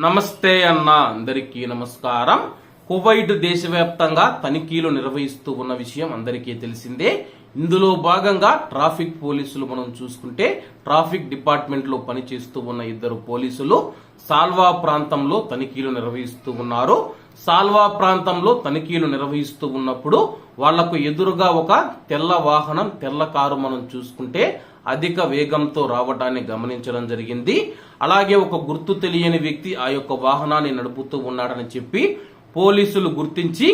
నమస్తే అన్న అందరికీ నమస్కారం. కువైట్ దేశవ్యాప్తంగా తనిఖీలు నిర్వహిస్తూ ఉన్న విషయం అందరికీ తెలిసిందే. ఇందులో భాగంగా ట్రాఫిక్ పోలీసులు మనం చూసుకుంటే ట్రాఫిక్ డిపార్ట్మెంట్ లో పనిచేస్తూ ఉన్న ఇద్దరు పోలీసులు సాల్వా ప్రాంతంలో తనిఖీలు నిర్వహిస్తూ ఉన్నారు. సాల్వా ప్రాంతంలో తనిఖీలు నిర్వహిస్తూ ఉన్నప్పుడు వాళ్లకు ఎదురుగా ఒక తెల్ల వాహనం, తెల్ల కారు మనం చూసుకుంటే అధిక వేగంతో రావడాన్ని గమనించడం జరిగింది. అలాగే ఒక గుర్తు తెలియని వ్యక్తి ఆ యొక్క వాహనాన్ని నడుపుతూ ఉన్నాడని చెప్పి పోలీసులు గుర్తించి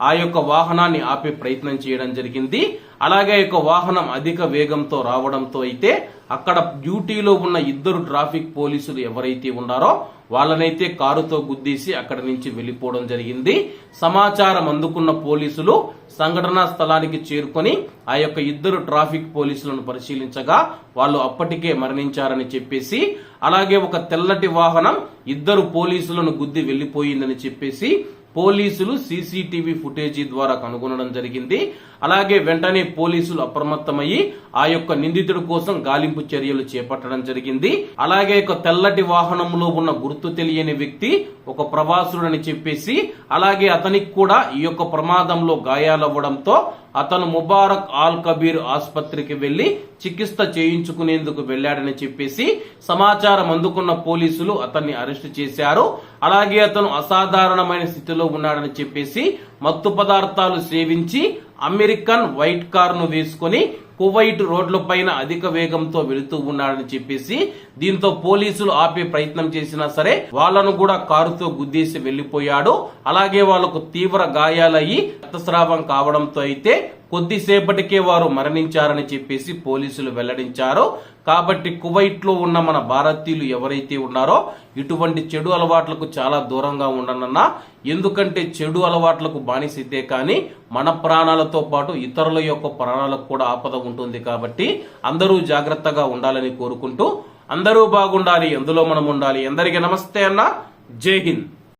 ఆ యొక్క వాహనాన్ని ఆపే ప్రయత్నం చేయడం జరిగింది. అలాగే ఆ యొక్క వాహనం అధిక వేగంతో రావడంతో అయితే అక్కడ డ్యూటీలో ఉన్న ఇద్దరు ట్రాఫిక్ పోలీసులు ఎవరైతే ఉన్నారో వాళ్ళనైతే కారుతో గుద్దేసి అక్కడి నుంచి వెళ్లిపోవడం జరిగింది. సమాచారం అందుకున్న పోలీసులు సంఘటనా స్థలానికి చేరుకొని ఆ యొక్క ఇద్దరు ట్రాఫిక్ పోలీసులను పరిశీలించగా వాళ్ళు అప్పటికే మరణించారని చెప్పేసి, అలాగే ఒక తెల్లటి వాహనం ఇద్దరు పోలీసులను గుద్ది వెళ్లిపోయిందని చెప్పేసి పోలీసులు సీసీటీవీ ఫుటేజీ ద్వారా కనుగొనడం జరిగింది. అలాగే వెంటనే పోలీసులు అప్రమత్తమయ్యి ఆ యొక్క నిందితుడి కోసం గాలింపు చర్యలు చేపట్టడం జరిగింది. అలాగే ఒక తెల్లటి వాహనంలో ఉన్న గుర్తు తెలియని వ్యక్తి ఒక ప్రవాసుడని చెప్పేసి, అలాగే అతనికి కూడా ఈ యొక్క ప్రమాదంలో గాయాలవ్వడంతో అతను ముబారక్ ఆల్ కబీర్ ఆసుపత్రికి వెళ్లి చికిత్స చేయించుకునేందుకు వెళ్లాడని చెప్పేసి సమాచారం అందుకున్న పోలీసులు అతన్ని అరెస్టు చేశారు. అలాగే అతను అసాధారణమైన స్థితిలో ఉన్నాడని చెప్పేసి మత్తు పదార్థాలు సేవించి అమెరికన్ వైట్ కార్ ను వేసుకుని కువైట్ రోడ్ల పైన అధిక వేగంతో వెళుతూ ఉన్నాడని చెప్పేసి, దీంతో పోలీసులు ఆపే ప్రయత్నం చేసినా సరే వాళ్లను కూడా కారుతో గుద్దేసి వెళ్లిపోయాడు. అలాగే వాళ్లకు తీవ్ర గాయాలయ్యి రక్తస్రావం కావడంతో అయితే కొద్దిసేపటికే వారు మరణించారని చెప్పేసి పోలీసులు వెల్లడించారు. కాబట్టి కువైట్ లో ఉన్న మన భారతీయులు ఎవరైతే ఉన్నారో ఇటువంటి చెడు అలవాట్లకు చాలా దూరంగా ఉండనన్నా. ఎందుకంటే చెడు అలవాట్లకు బానిసైతే కానీ మన ప్రాణాలతో పాటు ఇతరుల యొక్క ప్రాణాలకు కూడా ఆపద ఉంటుంది. కాబట్టి అందరూ జాగ్రత్తగా ఉండాలని కోరుకుంటూ అందరూ బాగుండాలి, అందులో మనం ఉండాలి. అందరికీ నమస్తే అన్న. జై హింద్.